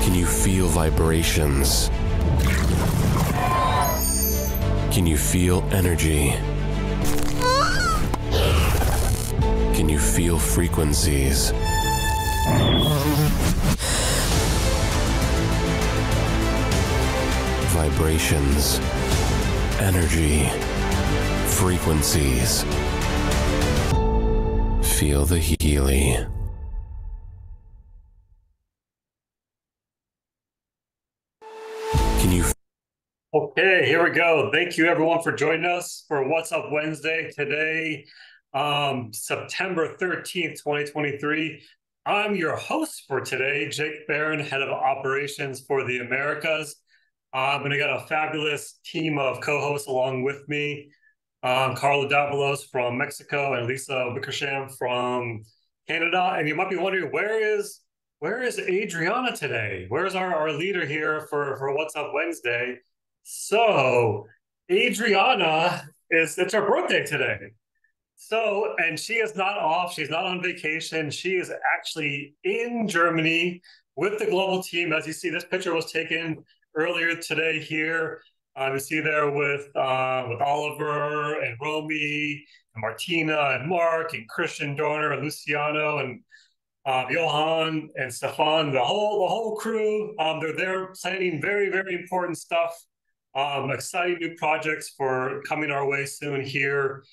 Can you feel vibrations? Can you feel energy? Can you feel frequencies? Vibrations, energy, frequencies. Feel the Healy. Can you? Okay, here we go. Thank you everyone for joining us for What's Up Wednesday today, September 13th, 2023. I'm your host for today, Jake Barron, Head of Operations for the Americas. And I got a fabulous team of co-hosts along with me. Carla Davalos from Mexico and Lisa Wickersham from Canada. And you might be wondering, where is Adriana today? Where's our leader here for What's Up Wednesday? So Adriana it's her birthday today. So, and she is not off, she's not on vacation. She is actually in Germany with the global team. As you see, this picture was taken earlier today here. You see there with Oliver and Romy and Martina and Mark and Christian Dorner and Luciano and Johan and Stefan, the whole crew. They're there planning very, very important stuff. Exciting new projects for coming our way soon here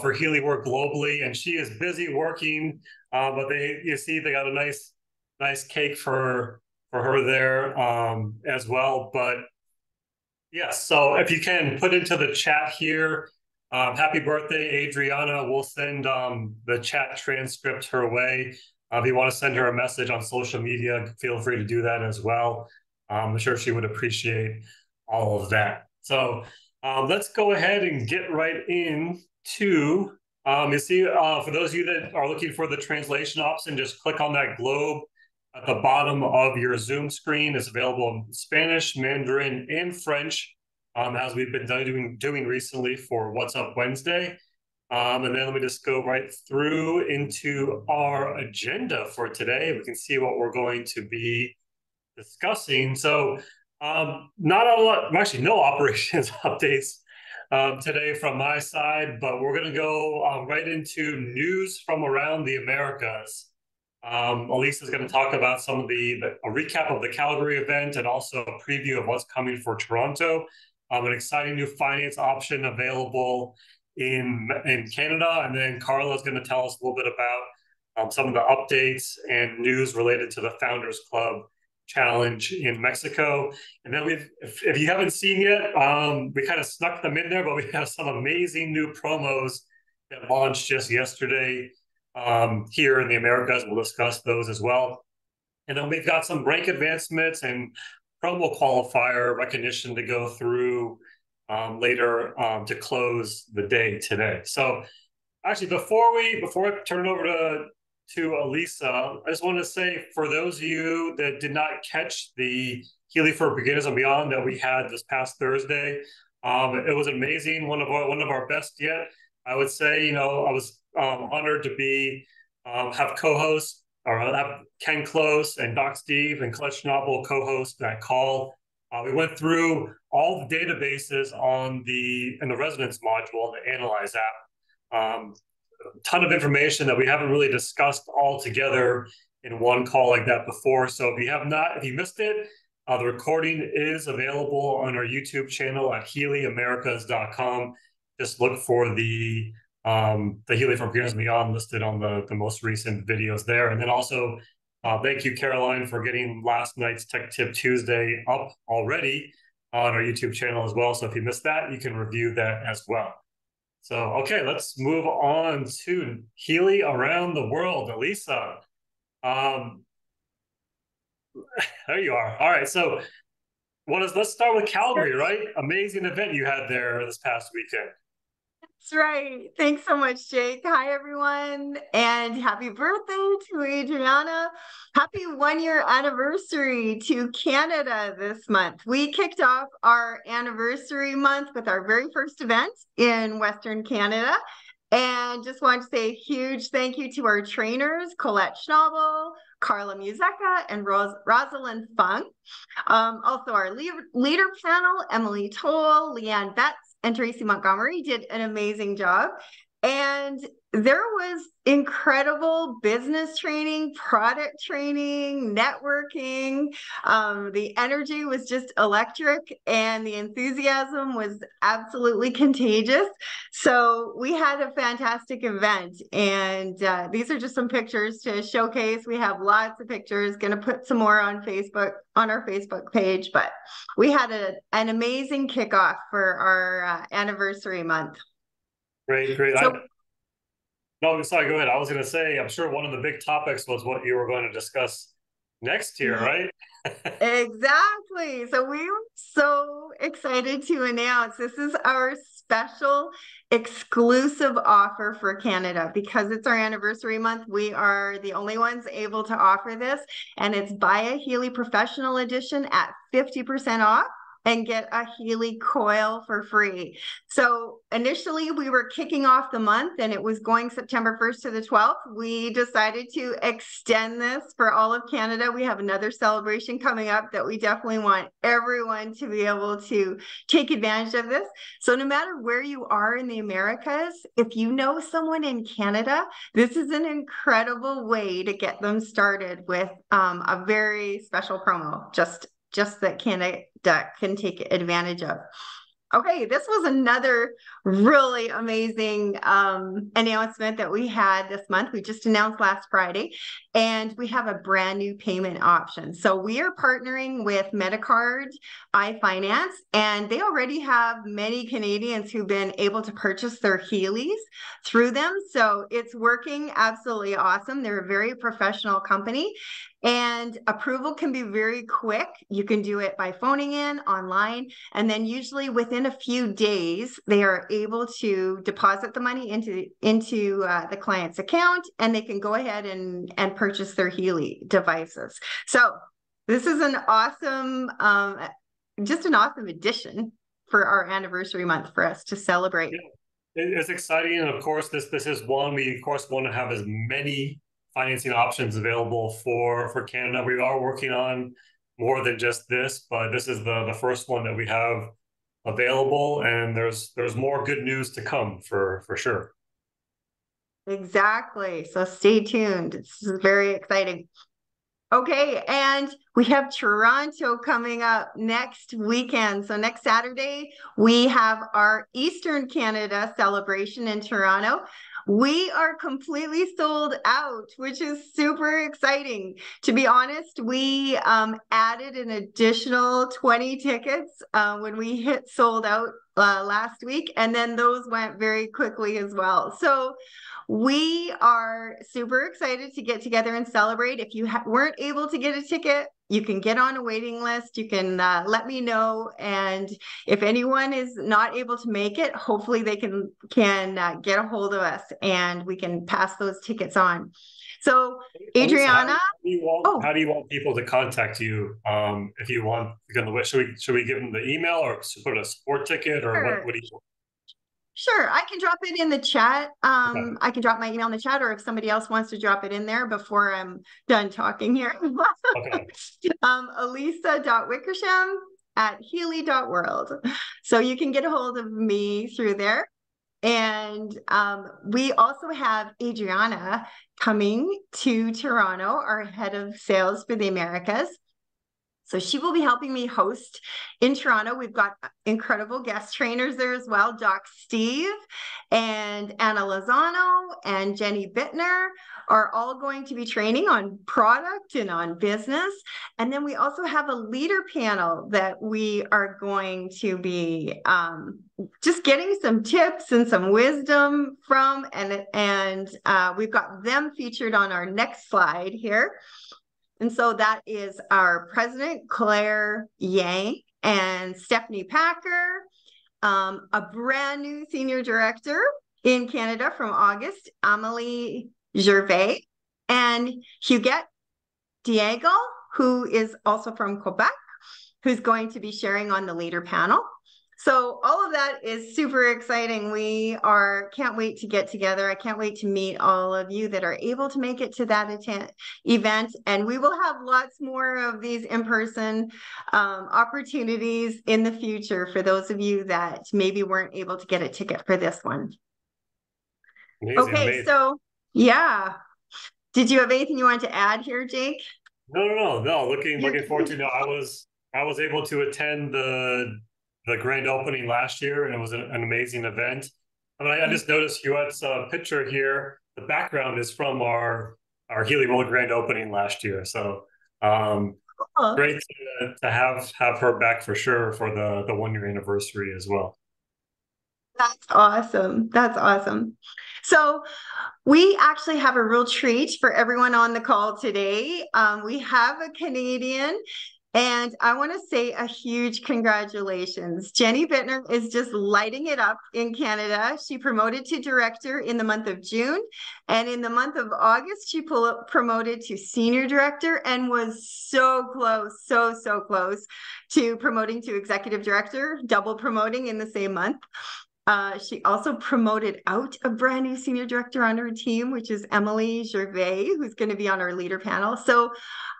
for Healy work globally, and she is busy working. But you see they got a nice cake for her there as well. But yes, so if you can put into the chat here, happy birthday, Adriana. We'll send the chat transcript her way. If you want to send her a message on social media, feel free to do that as well. I'm sure she would appreciate all of that. So let's go ahead and get right into, you see, for those of you that are looking for the translation option, just click on that globe at the bottom of your Zoom screen. It's available in Spanish, Mandarin, and French, as we've been doing recently for What's Up Wednesday. And then let me just go right through into our agenda for today. We can see what we're going to be discussing. So not a lot, actually no operations updates today from my side, but we're going to go right into news from around the Americas. Elise is going to talk about some of a recap of the Calgary event and also a preview of what's coming for Toronto. An exciting new finance option available in Canada, and then Carla is going to tell us a little bit about some of the updates and news related to the Founders Club Challenge in Mexico. And then if you haven't seen yet, we kind of snuck them in there, but we have some amazing new promos that launched just yesterday here in the Americas. We'll discuss those as well. And then we've got some rank advancements and promo qualifier recognition to go through later to close the day today. So actually, before I turn it over to Elisa, I just want to say, for those of you that did not catch the Healy for Beginners and Beyond that we had this past Thursday, it was amazing. One of our best yet, I would say. You know, I was honored to have co-hosts, or have Ken Close and Doc Steve and Colette Schnabel co-host that call. We went through all the databases in the residence module, the Analyze app. A ton of information that we haven't really discussed all together in one call like that before. So if you missed it, the recording is available on our YouTube channel at HealyAmericas.com. Just look for the Healy for Beginners and Beyond listed on the most recent videos there. And then also, thank you, Caroline, for getting last night's Tech Tip Tuesday up already on our YouTube channel as well. So if you missed that, you can review that as well. So, okay, let's move on to Healy around the world. Elisa, there you are. All right, so let's start with Calgary, right? Amazing event you had there this past weekend. That's right. Thanks so much, Jake. Hi, everyone, and happy birthday to Adriana. Happy one-year anniversary to Canada this month. We kicked off our anniversary month with our very first event in Western Canada. And just want to say a huge thank you to our trainers, Colette Schnabel, Carla Muzeca and Rosalind Fung. Also our leader panel, Emily Toll, Leanne Betts, and Tracy Montgomery did an amazing job. And there was incredible business training, product training, networking. The energy was just electric and the enthusiasm was absolutely contagious. So we had a fantastic event, and these are just some pictures to showcase. We have lots of pictures, going to put some more on Facebook, on our Facebook page, but we had an amazing kickoff for our anniversary month. Great. No, sorry, go ahead. I was going to say, I'm sure one of the big topics was what you were going to discuss next year, right? Exactly. So we were so excited to announce this is our special exclusive offer for Canada. Because it's our anniversary month, we are the only ones able to offer this, and it's buy a Healy Professional Edition at 50% off and get a Healy coil for free. So initially we were kicking off the month and it was going September 1st to the 12th. We decided to extend this for all of Canada. We have another celebration coming up that we definitely want everyone to be able to take advantage of this. So no matter where you are in the Americas, if you know someone in Canada, this is an incredible way to get them started with a very special promo, just that Canada can take advantage of. Okay, this was another really amazing announcement that we had this month. We just announced last Friday, and we have a brand new payment option. So we are partnering with MediCard, iFinance, and they already have many Canadians who've been able to purchase their Healys through them. So it's working absolutely awesome. They're a very professional company. And approval can be very quick. You can do it by phoning in, online, and then usually within a few days, they are able to deposit the money into the client's account, and they can go ahead and purchase their Healy devices. So this is an awesome, just an awesome addition for our anniversary month for us to celebrate. Yeah. It's exciting, and of course, this is one we of course want to have as many financing options available for Canada. We are working on more than just this, but this is the first one that we have available, and there's more good news to come for sure. Exactly. So stay tuned. This is very exciting. Okay, and we have Toronto coming up next weekend. So next Saturday, we have our Eastern Canada celebration in Toronto. We are completely sold out, which is super exciting. To be honest, we added an additional 20 tickets when we hit sold out last week, and then those went very quickly as well. So we are super excited to get together and celebrate. If you weren't able to get a ticket, you can get on a waiting list. You can let me know. And if anyone is not able to make it, hopefully they can get a hold of us and we can pass those tickets on. So Adriana, how do you want people to contact you? If you want, should we give them the email or put a support ticket, or sure. What do you want? Sure, I can drop it in the chat. Okay. I can drop my email in the chat, or if somebody else wants to drop it in there before I'm done talking here. Okay. Elisa.wickersham@healy.world. So you can get a hold of me through there. And we also have Adriana coming to Toronto, our head of sales for the Americas. So she will be helping me host in Toronto. We've got incredible guest trainers there as well. Doc Steve and Anna Lozano and Jenny Bitner are all going to be training on product and on business. And then we also have a leader panel that we are going to be just getting some tips and some wisdom from. And we've got them featured on our next slide here. And so that is our president, Claire Yang, and Stephanie Packer, a brand new senior director in Canada from August, Amelie Gervais, and Huguette Diego, who is also from Quebec, who's going to be sharing on the leader panel. So all of that is super exciting. Can't wait to get together. I can't wait to meet all of you that are able to make it to that event. And we will have lots more of these in-person opportunities in the future for those of you that maybe weren't able to get a ticket for this one. Amazing. So yeah. Did you have anything you wanted to add here, Jake? No. Looking forward to it. I was able to attend the grand opening last year, and it was an amazing event. I mean, I just noticed Huette's picture here. The background is from our Healy Road grand opening last year. So great to have her back for sure for the 1-year anniversary as well. That's awesome. That's awesome. So we actually have a real treat for everyone on the call today. We have a Canadian, and I want to say a huge congratulations. Jenny Bitner is just lighting it up in Canada. She promoted to director in the month of June, and in the month of August, she promoted to senior director and was so close, so close to promoting to executive director, double promoting in the same month. She also promoted out a brand new senior director on her team, which is Emily Jueves, who's going to be on our leader panel. So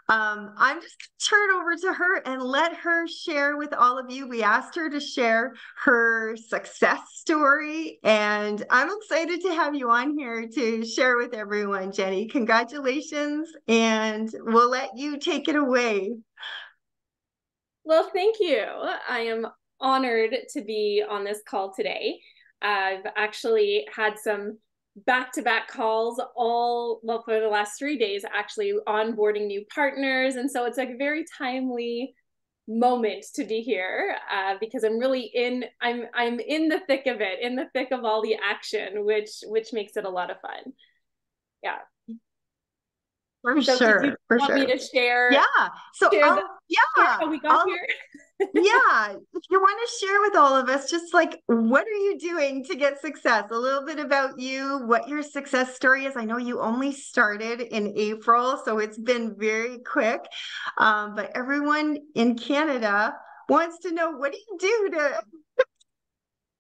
I'm just going to turn it over to her and let her share with all of you. We asked her to share her success story, and I'm excited to have you on here to share with everyone. Jenny, congratulations, and we'll let you take it away. Well, thank you. I am honored to be on this call today. I've actually had some back-to-back calls for the last 3 days, actually onboarding new partners. And so it's a very timely moment to be here because I'm really I'm in the thick of it, in the thick of all the action, which makes it a lot of fun. Yeah. For sure. Want me to share? Yeah. So share how we got here? Yeah. If you want to share with all of us, just like, what are you doing to get success? A little bit about you, what your success story is. I know you only started in April, so it's been very quick. But everyone in Canada wants to know, what do you do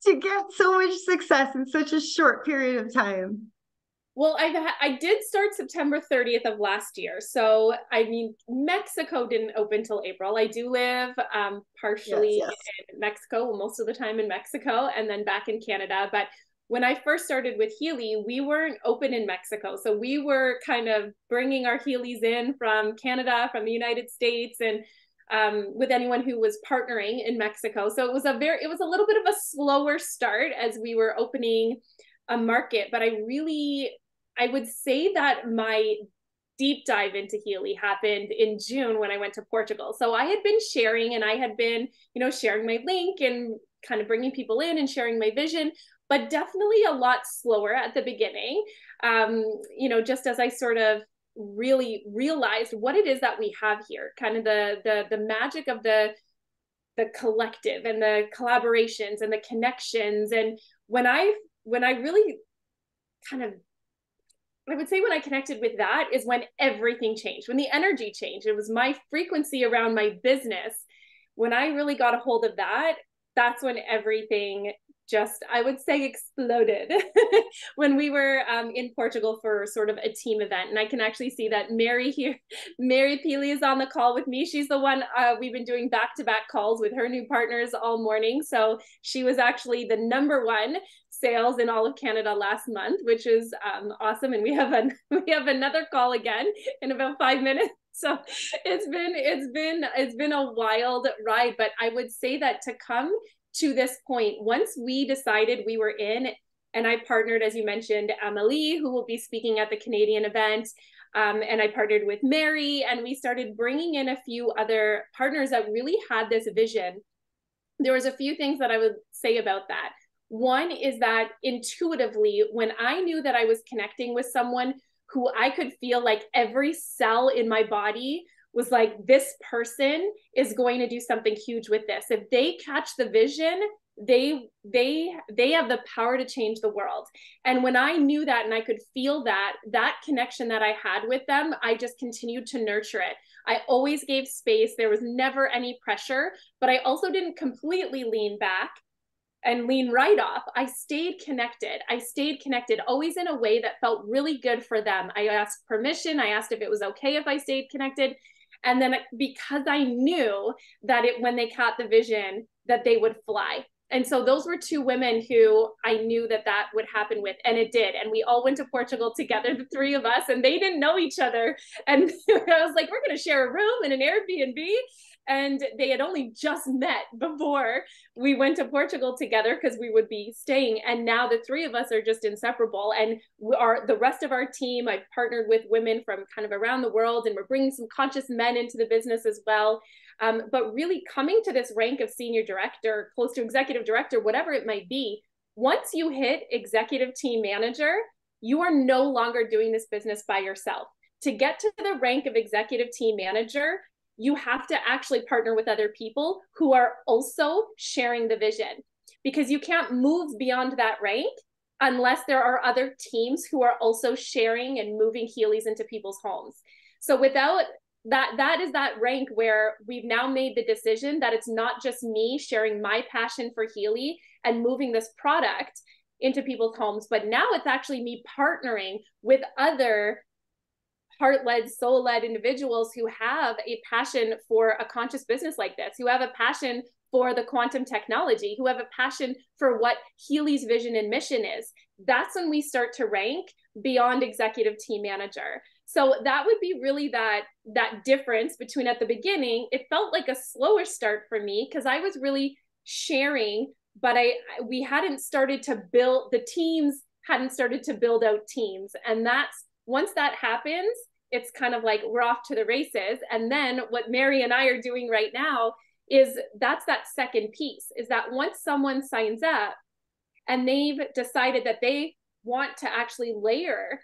to get so much success in such a short period of time? Well, I did start September 30th of last year. So, I mean, Mexico didn't open till April. I do live partially in Mexico, most of the time in Mexico, and then back in Canada. But when I first started with Healy, we weren't open in Mexico. So we were kind of bringing our Healys in from Canada, from the United States, and with anyone who was partnering in Mexico. So it was a little bit of a slower start as we were opening a market, but I would say that my deep dive into Healy happened in June when I went to Portugal. So I had been sharing, and I had been, sharing my link and kind of bringing people in and sharing my vision, but definitely a lot slower at the beginning. Just as I sort of really realized what it is that we have here, kind of the magic of the collective and the collaborations and the connections. And when I really kind of, I would say when I connected with that is when everything changed, when the energy changed. It was my frequency around my business. When I really got a hold of that, that's when everything just, I would say, exploded when we were in Portugal for sort of a team event. And I can actually see that Mary Peely is on the call with me. She's the one, we've been doing back-to-back calls with her new partners all morning. So she was actually the #1 sales in all of Canada last month, which is awesome. And we have another call again in about 5 minutes. So it's been a wild ride, but I would say that to come to this point, once we decided we were in, and I partnered, as you mentioned, Emily, who will be speaking at the Canadian event, and I partnered with Mary, and we started bringing in a few other partners that really had this vision. There was a few things that I would say about that. One is that intuitively, when I knew that I was connecting with someone who I could feel like every cell in my body was like, this person is going to do something huge with this. If they catch the vision, they have the power to change the world. And when I knew that and I could feel that connection that I had with them, I just continued to nurture it. I always gave space. There was never any pressure, but I also didn't completely lean back and lean right off. I stayed connected. I stayed connected, always in a way that felt really good for them. I asked permission. I asked if it was okay if I stayed connected. And then because I knew that when they caught the vision, that they would fly. And so those were two women who I knew that would happen with, and it did. And we all went to Portugal together, the three of us, and they didn't know each other. And I was like, we're going to share a room in an Airbnb. And they had only just met before we went to Portugal together because we would be staying. And now the three of us are just inseparable. And the rest of our team, I've partnered with women from kind of around the world, and we're bringing some conscious men into the business as well. But really coming to this rank of senior director, close to executive director, whatever it might be, once you hit executive team manager, you are no longer doing this business by yourself. To get to the rank of executive team manager, you have to actually partner with other people who are also sharing the vision, because you can't move beyond that rank unless there are other teams who are also sharing and moving Healys into people's homes. So without that is that rank where we've now made the decision that it's not just me sharing my passion for Healy and moving this product into people's homes, but now it's actually me partnering with other heart-led, soul-led individuals who have a passion for a conscious business like this, who have a passion for the quantum technology, who have a passion for what Healy's vision and mission is. That's when we start to rank beyond executive team manager. So that would be really that difference between, at the beginning, it felt like a slower start for me because I was really sharing, but we hadn't started to build, the teams hadn't started to build out teams. And once that happens, it's kind of like we're off to the races. And then what Mary and I are doing right now is that's that second piece, is that once someone signs up and they've decided that they want to actually layer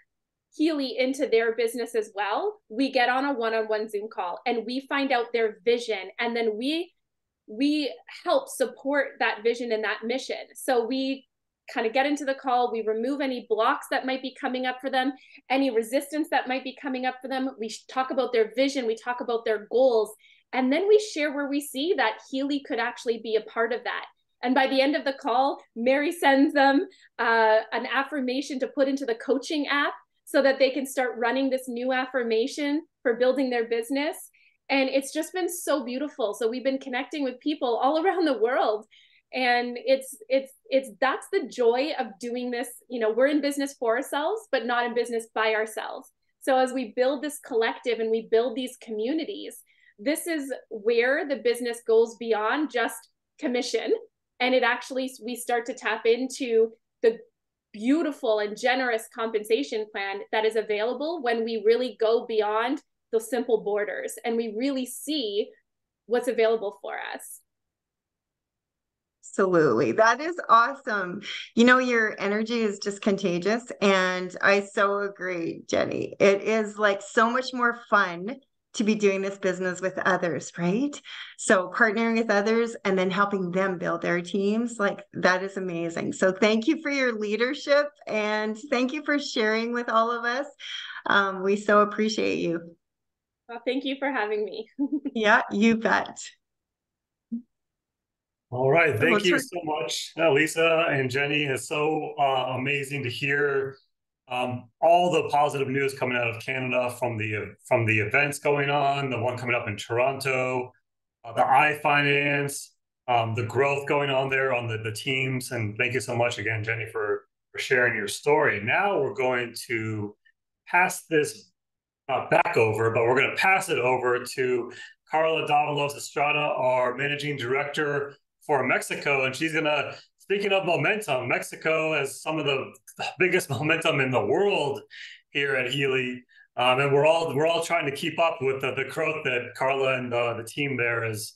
Healy into their business as well, we get on a one-on-one Zoom call and we find out their vision, and then we help support that vision and that mission. So we kind of get into the call, we remove any blocks that might be coming up for them, any resistance that might be coming up for them. We talk about their vision, we talk about their goals, and then we share where we see that Healy could actually be a part of that. And by the end of the call, Mary sends them an affirmation to put into the coaching app so that they can start running this new affirmation for building their business. And it's just been so beautiful. So we've been connecting with people all around the world. And that's the joy of doing this. You know, we're in business for ourselves, but not in business by ourselves. So as we build this collective and we build these communities, this is where the business goes beyond just commission. And it actually, we start to tap into the beautiful and generous compensation plan that is available when we really go beyond those simple borders and we really see what's available for us. Absolutely. That is awesome. You know, your energy is just contagious. And I so agree, Jenny. It is like so much more fun to be doing this business with others, right? So partnering with others and then helping them build their teams, like that is amazing. So thank you for your leadership and thank you for sharing with all of us. We so appreciate you. Well, thank you for having me. Yeah, you bet. All right. Thank you so much, Lisa and Jenny. It's so amazing to hear all the positive news coming out of Canada from the events going on, the one coming up in Toronto, the iFinance, the growth going on there on the teams. And thank you so much again, Jenny, for sharing your story. Now we're going to pass this back over, but we're going to pass it over to Carla Davalos Estrada, our managing director for Mexico. And she's going to, speaking of momentum, Mexico has some of the biggest momentum in the world here at Healy. And we're all trying to keep up with the growth that Carla and the team there is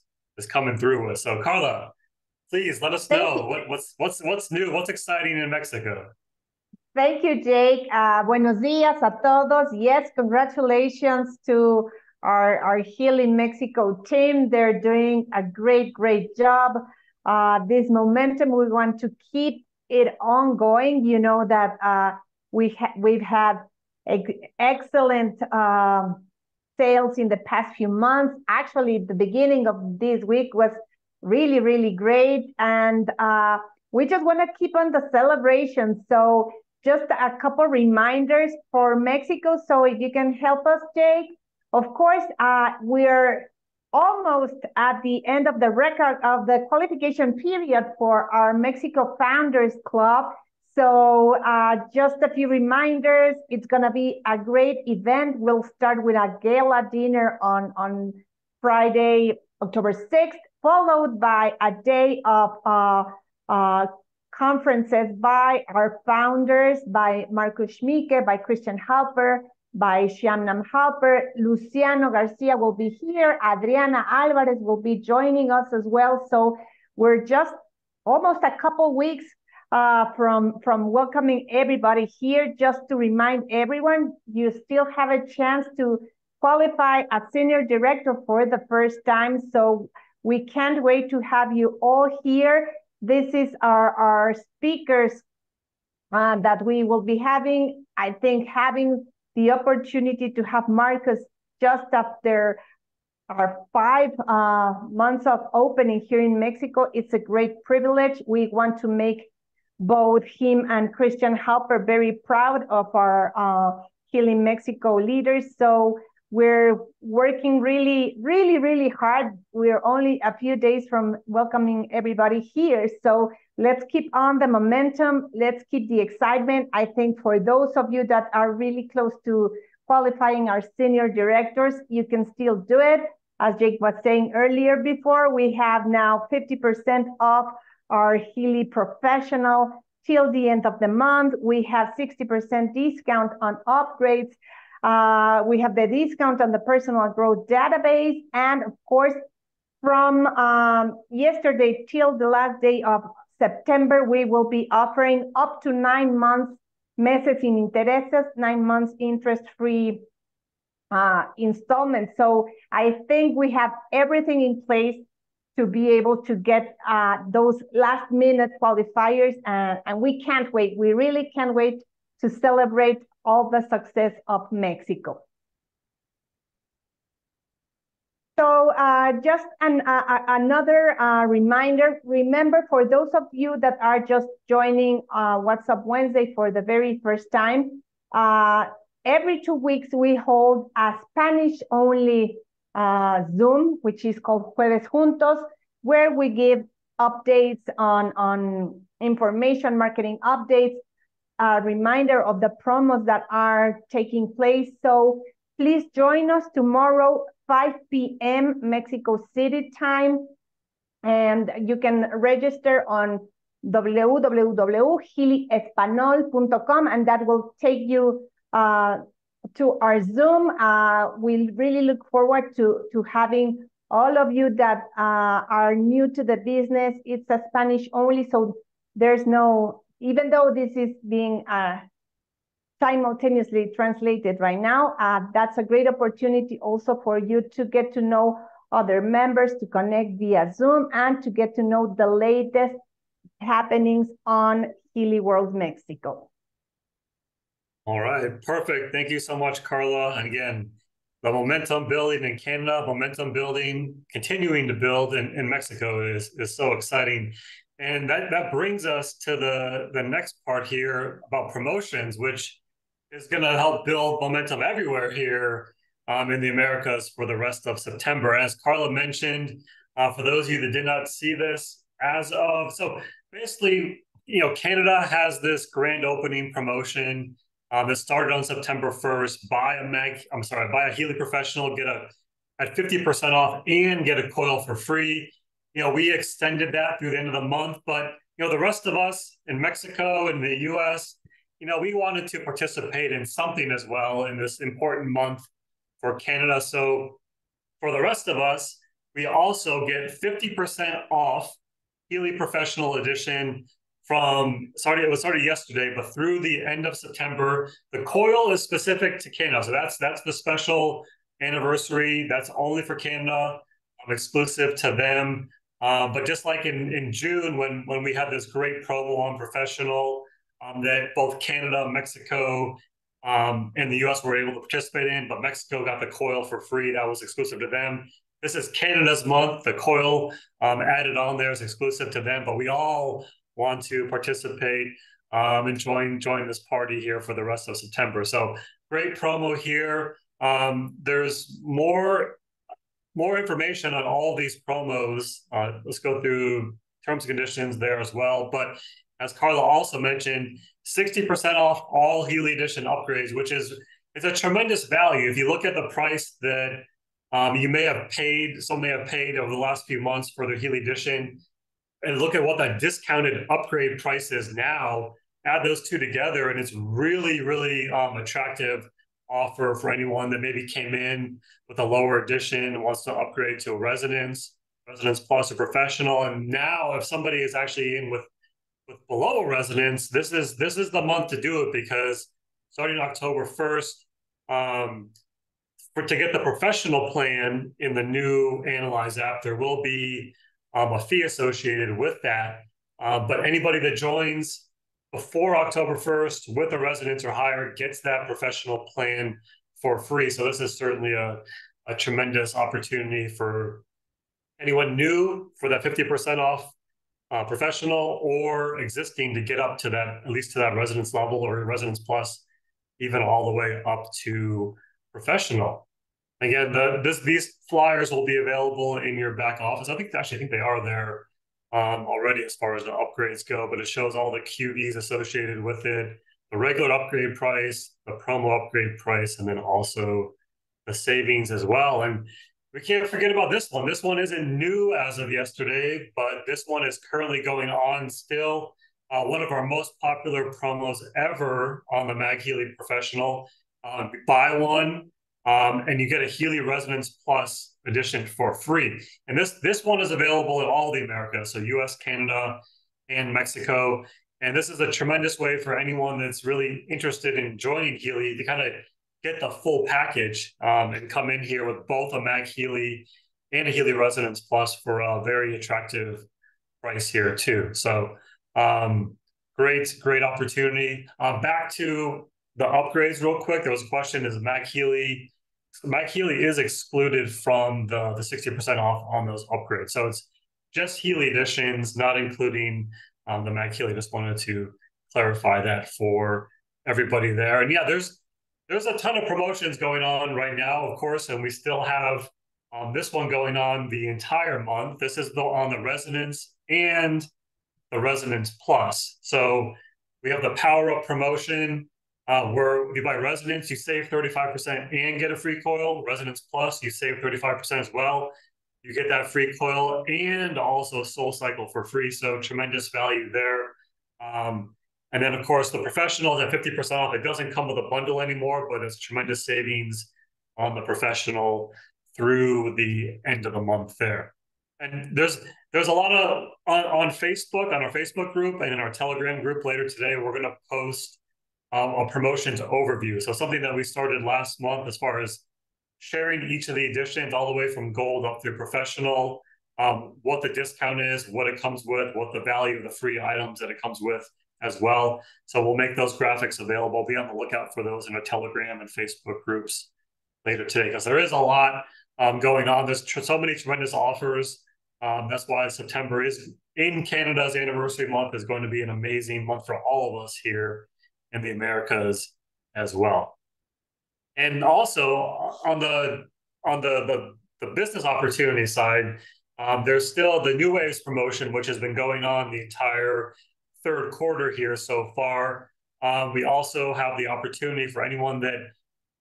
coming through with. So Carla, please let us know what's new, what's exciting in Mexico. Thank you, Jake. Buenos días a todos. Yes, congratulations to our Healy Mexico team. They're doing a great job. This momentum, we want to keep it ongoing. You know that we've had excellent sales in the past few months. Actually, the beginning of this week was really great. And we just want to keep on the celebration. So just a couple reminders for Mexico. So if you can help us, Jake. Of course, we're almost at the end of the record of the qualification period for our Mexico Founders Club. So just a few reminders. It's going to be a great event. We'll start with a gala dinner on Friday, October 6th, followed by a day of conferences by our founders, by Marcus Schmicke, by Christian Halper, by Shyamnam Halper. Luciano Garcia will be here. Adriana Alvarez will be joining us as well. So we're just almost a couple weeks from welcoming everybody here. Just to remind everyone, you still have a chance to qualify as senior director for the first time. So we can't wait to have you all here. This is our speakers that we will be having. I think having the opportunity to have Marcus just after our 5 months of opening here in Mexico, it's a great privilege. We want to make both him and Christian Halper very proud of our Healy Mexico leaders. So we're working really, really, really hard. We're only a few days from welcoming everybody here. So let's keep on the momentum. Let's keep the excitement. I think for those of you that are really close to qualifying our senior directors, you can still do it. As Jake was saying earlier before, we have now 50% off our Healy Professional till the end of the month. We have 60% discount on upgrades. We have the discount on the personal growth database. And of course, from yesterday till the last day of September, we will be offering up to 9 months meses sin intereses, 9 months interest-free installments. So I think we have everything in place to be able to get those last-minute qualifiers, and we can't wait. We really can't wait to celebrate all the success of Mexico. So just another reminder, remember for those of you that are just joining What's Up Wednesday for the very first time, every 2 weeks we hold a Spanish-only Zoom, which is called Jueves Juntos, where we give updates on information, marketing updates, a reminder of the promos that are taking place. So please join us tomorrow, 5 p.m. Mexico City time. And you can register on www.healyespanol.com, and that will take you to our Zoom. We really look forward to having all of you that are new to the business. It's a Spanish only, so there's no, even though this is being simultaneously translated right now, that's a great opportunity also for you to get to know other members, to connect via Zoom, and to get to know the latest happenings on Healy World Mexico. All right, perfect. Thank you so much, Carla. And again, the momentum building in Canada, momentum building, continuing to build in Mexico is so exciting. And that brings us to the next part here about promotions, which is going to help build momentum everywhere here in the Americas for the rest of September. As Carla mentioned, for those of you that did not see this, so basically, Canada has this grand opening promotion that started on September 1st. Buy a Healy Professional, get at 50% off and get a coil for free. We extended that through the end of the month, but the rest of us in Mexico and the US, we wanted to participate in something as well in this important month for Canada. So for the rest of us, we also get 50% off Healy Professional Edition it started yesterday, but through the end of September. The coil is specific to Canada. So that's the special anniversary. That's only for Canada, exclusive to them. But just like in June, when we had this great promo on Professional, that both Canada, Mexico, and the US were able to participate in, but Mexico got the coil for free. That was exclusive to them. This is Canada's month. The coil added on there is exclusive to them, but we all want to participate and join this party here for the rest of September. So great promo here. There's more information on all these promos. Let's go through terms and conditions there as well. But as Carla also mentioned, 60% off all Healy Edition upgrades, which is a tremendous value. If you look at the price that you may have paid, some may have paid over the last few months for their Healy Edition, and look at what that discounted upgrade price is now, add those two together, and it's really, really attractive offer for anyone that maybe came in with a lower edition and wants to upgrade to a Residence Plus, or Professional. And now if somebody is actually in with below a Residence, this is the month to do it, because starting October 1st, to get the Professional plan in the new Analyze app, there will be a fee associated with that. But anybody that joins before October 1st with a Residence or higher gets that Professional plan for free. So this is certainly a tremendous opportunity for anyone new for that 50% off Professional, or existing to get up to that, at least to that Residence level or Residence Plus, even all the way up to Professional. Again, these flyers will be available in your back office. I think they are there already as far as the upgrades go, but it shows all the QVs associated with it, the regular upgrade price, the promo upgrade price, and then also the savings as well. And we can't forget about this one. This one isn't new as of yesterday, but this one is currently going on still. One of our most popular promos ever on the Mag Healy Professional. Buy one, and you get a Healy Residence Plus edition for free. And this one is available in all the Americas, so US, Canada, and Mexico. And this is a tremendous way for anyone that's really interested in joining Healy to kind of get the full package and come in here with both a Mag Healy and a Healy Residence Plus for a very attractive price here too. So great opportunity. Back to the upgrades real quick. There was a question, is Mag Healy is excluded from the 60% off on those upgrades. So it's just Healy editions, not including the Mag Healy. Just wanted to clarify that for everybody there. And yeah, there's a ton of promotions going on right now, of course, and we still have this one going on the entire month. This is on the Residence and the Residence Plus. So we have the Power Up promotion, where if you buy Residence, you save 35% and get a free coil. Residence Plus, you save 35% as well. You get that free coil and also Soul Cycle for free. So tremendous value there. And then, of course, the Professional is at 50% off. It doesn't come with a bundle anymore, but it's tremendous savings on the Professional through the end of the month there. And there's a lot of on Facebook, on our Facebook group, and in our Telegram group later today, we're going to post a promotions overview. So something that we started last month as far as sharing each of the editions all the way from Gold up through Professional, what the discount is, what it comes with, what the value of the free items that it comes with as well. So we'll make those graphics available. Be on the lookout for those in our Telegram and Facebook groups later today, because there is a lot going on. There's so many tremendous offers. That's why September is, in Canada's anniversary month, is going to be an amazing month for all of us here in the Americas as well. And also on the business opportunity side, there's still the New Waves promotion, which has been going on the entire third quarter here so far. We also have the opportunity for anyone that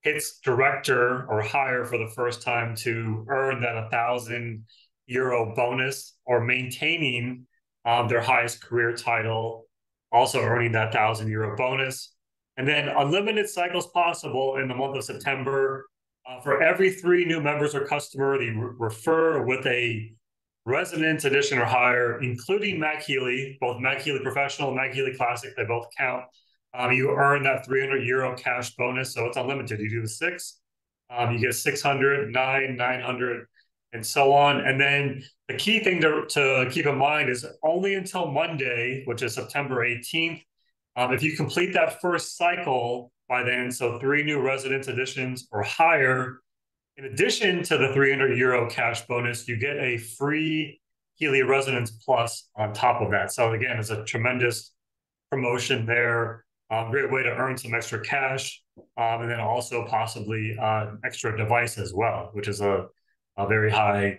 hits Director or higher for the first time to earn that €1,000 bonus, or maintaining their highest career title, also earning that €1,000 bonus. And then unlimited cycles possible in the month of September. For every 3 new members or customer they refer with a Residence Edition or higher, including Mag Healy, both Mag Healy Professional and Mag Healy Classic, they both count. You earn that €300 cash bonus, so it's unlimited. You do the 6, you get 600, 900, and so on. And then the key thing to keep in mind is only until Monday, which is September 18th, if you complete that first cycle by then, so 3 new Residence Editions or higher, in addition to the €300 cash bonus, you get a free Healy Resonance Plus on top of that. So again, it's a tremendous promotion there. Great way to earn some extra cash, and then also possibly extra device as well, which is a very high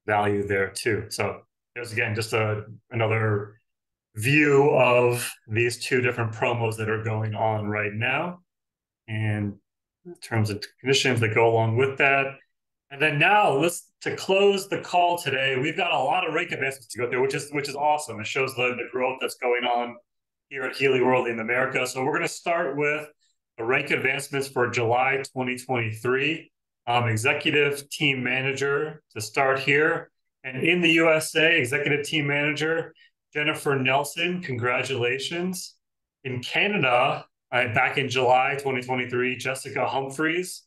value there too. So there's again just another view of these two different promos that are going on right now, and terms and conditions that go along with that. And then now, to close the call today, we've got a lot of rank advancements to go through, which is awesome. It shows the growth that's going on here at Healy World in America. So we're going to start with the rank advancements for July 2023. Executive Team Manager to start here. And in the USA, Executive Team Manager, Jennifer Nelson, congratulations. In Canada, back in July 2023, Jessica Humphreys.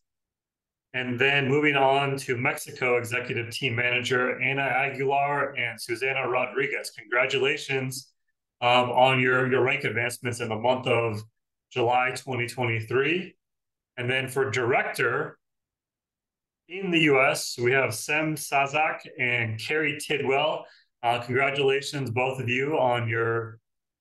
And then moving on to Mexico, Executive Team Manager, Ana Aguilar and Susana Rodriguez. Congratulations on your rank advancements in the month of July 2023. And then for Director, in the US, we have Sem Sazak and Carrie Tidwell. Congratulations, both of you, on your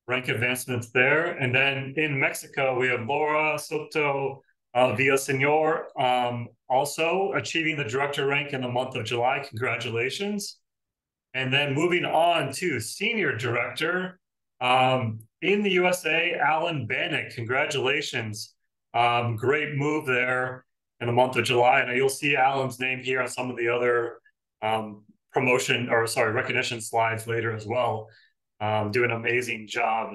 rank advancements there. And then in Mexico, we have Laura Soto Villaseñor, also achieving the Director rank in the month of July. Congratulations. And then moving on to Senior Director, in the USA, Alan Bannock. Congratulations. Great move there in the month of July. And you'll see Alan's name here on some of the other recognition slides later as well. Do an amazing job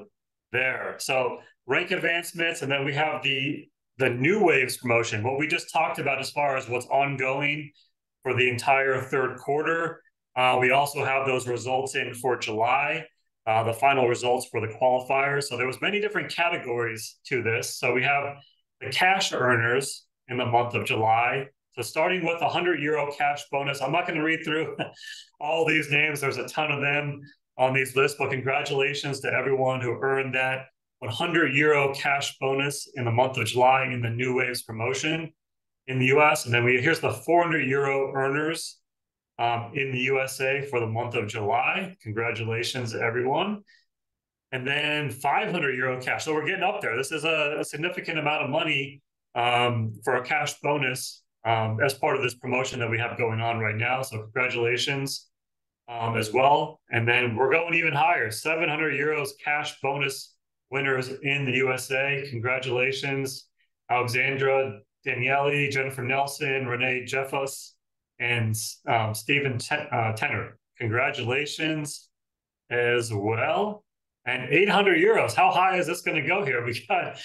there. So rank advancements, and then we have the New Waves promotion, what we just talked about as far as what's ongoing for the entire third quarter. We also have those results in for July, the final results for the qualifiers. So there was many different categories to this. So we have the cash earners in the month of July. So starting with €100 cash bonus. I'm not going to read through all these names. There's a ton of them on these lists, but congratulations to everyone who earned that €100 cash bonus in the month of July in the New Waves promotion in the US. And then here's the €400 earners in the USA for the month of July. Congratulations, everyone. And then €500 cash. So we're getting up there. This is a significant amount of money for a cash bonus as part of this promotion that we have going on right now. So congratulations as well. And then we're going even higher, €700 cash bonus winners in the USA. Congratulations, Alexandra Daniele, Jennifer Nelson, Renee Jeffus, and Stephen Tenner. Congratulations as well. And €800. How high is this going to go here? We got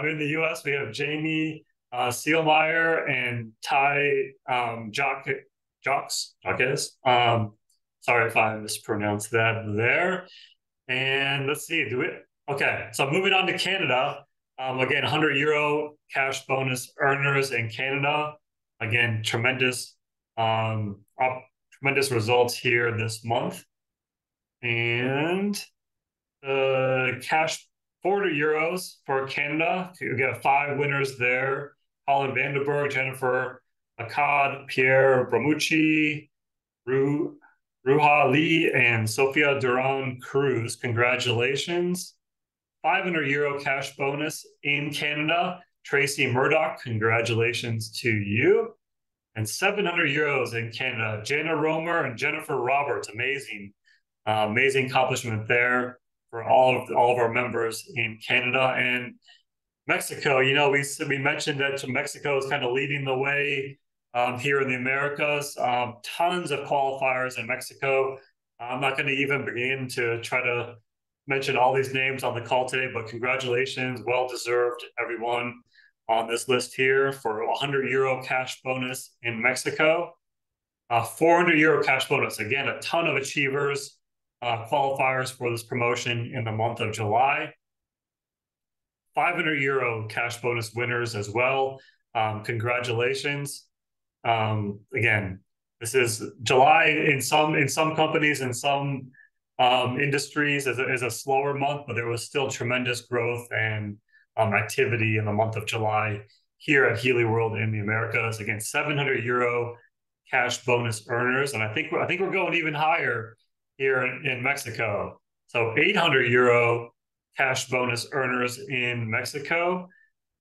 in the US, we have Jamie Seelmeyer and Ty Jocks. Sorry if I mispronounced that there. And let's see, okay, so moving on to Canada. Again, €100 cash bonus earners in Canada. Again, tremendous results here this month. And cash €400 for Canada. You got 5 winners there. Colin Vandenberg, Jennifer Akkad, Pierre Bramucci, Ruha Lee, and Sofia Duran Cruz. Congratulations. €500 cash bonus in Canada. Tracy Murdoch, congratulations to you. And €700 in Canada. Jana Romer and Jennifer Roberts. Amazing accomplishment there for all of our members in Canada. And Mexico, we mentioned that Mexico is kind of leading the way here in the Americas. Tons of qualifiers in Mexico. I'm not going to even begin to try to mention all these names on the call today, but congratulations, well-deserved, everyone on this list here for €100 cash bonus in Mexico. €400 cash bonus. Again, a ton of achievers, qualifiers for this promotion in the month of July. €500 cash bonus winners as well. Congratulations. Again, this is July in some companies and some industries is a slower month, but there was still tremendous growth and activity in the month of July here at Healy World in the Americas. Again, €700 cash bonus earners, and I think we're going even higher here in Mexico. So 800 euro cash bonus earners in Mexico.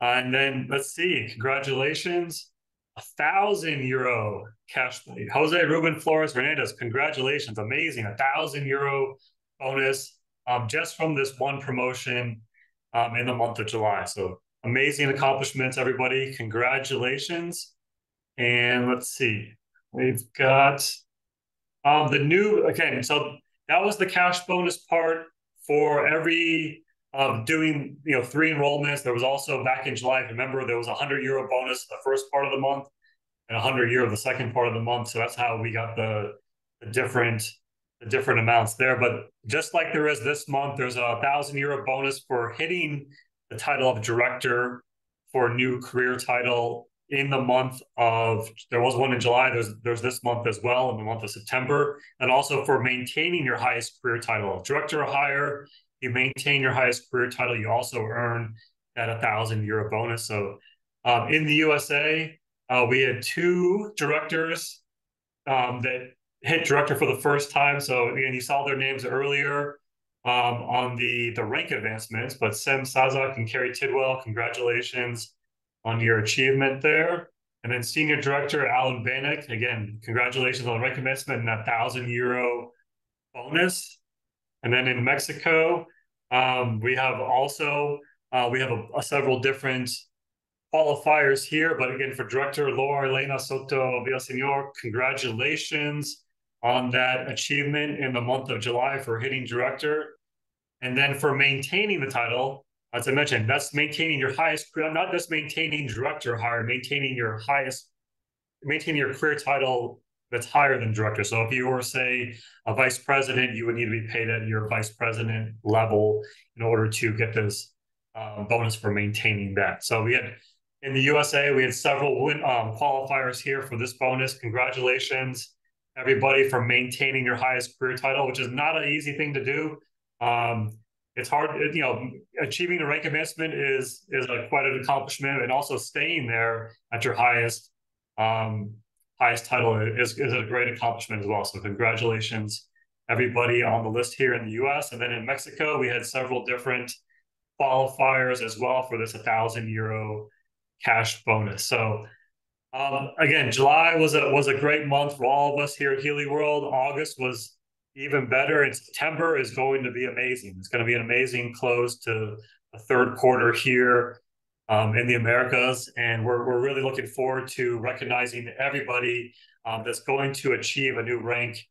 And then let's see, congratulations, 1,000 euro cash. Jose Ruben Flores Hernandez, congratulations, amazing, 1,000 euro bonus just from this one promotion in the month of July. So amazing accomplishments, everybody. Congratulations. And let's see, we've got the new, again, so that was the cash bonus part for every doing, 3 enrollments. There was also back in July, remember, there was a 100 euro bonus the first part of the month and 100 euro the second part of the month. So that's how we got the different amounts there. But just like there is this month, there's a 1,000 euro bonus for hitting the title of director for a new career title in the month of, there was one in July, there's this month as well in the month of September, and also for maintaining your highest career title. Director or higher, you maintain your highest career title, you also earn that 1,000 euro bonus. So in the USA, we had 2 directors that hit director for the first time. So again, you saw their names earlier on the rank advancements, but Sem Sazak and Carrie Tidwell, congratulations on your achievement there. And then senior director Alan Bannock, again, congratulations on the rank advancement and that 1,000 euro bonus. And then in Mexico, we have also several different qualifiers here, but again, for director Laura Elena Soto Villaseñor, congratulations on that achievement in the month of July for hitting director. And then for maintaining the title, as I mentioned, that's maintaining your highest, not just maintaining director higher, maintaining your career title that's higher than director. So if you were, say, a vice president, you would need to be paid at your vice president level in order to get this bonus for maintaining that. So we had, in the USA, we had several qualifiers here for this bonus. Congratulations, everybody, for maintaining your highest career title, which is not an easy thing to do. It's hard, achieving a rank advancement is quite an accomplishment, and also staying there at your highest title is a great accomplishment as well. So congratulations, everybody on the list here in the US. And then in Mexico, we had several different qualifiers as well for this 1,000 euro cash bonus. So again, July was a great month for all of us here at Healy World. August was even better, and September is going to be amazing. It's going to be an amazing close to the third quarter here in the Americas, and we're really looking forward to recognizing everybody that's going to achieve a new rank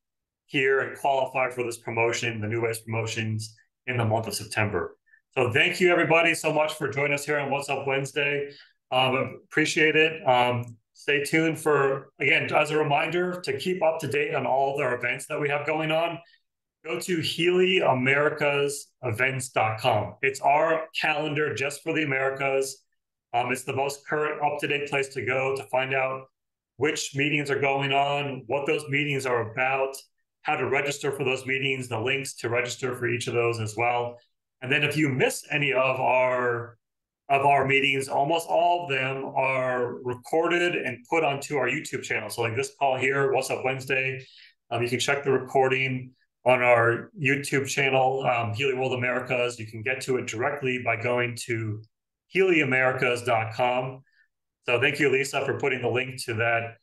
here and qualify for this promotion, the New Waves promotions, in the month of September. So thank you, everybody, so much for joining us here on What's Up Wednesday. Appreciate it. Stay tuned for, again, as a reminder, to keep up to date on all of our events that we have going on, go to HealyAmericasEvents.com. It's our calendar just for the Americas. It's the most current, up-to-date place to go to find out which meetings are going on, what those meetings are about, how to register for those meetings, the links to register for each of those as well. And then if you miss any of our meetings, almost all of them are recorded and put onto our YouTube channel. So like this call here, What's Up Wednesday, you can check the recording on our YouTube channel, Healy World Americas. You can get to it directly by going to HealyAmericas.com. So thank you, Lisa, for putting the link to that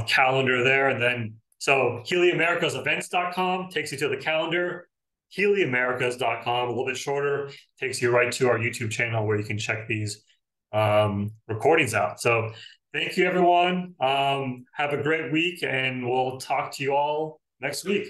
calendar there. And then, so HealyAmericasEvents.com takes you to the calendar. HealyAmericas.com, a little bit shorter, takes you right to our YouTube channel where you can check these recordings out. So thank you, everyone. Have a great week, and we'll talk to you all next week.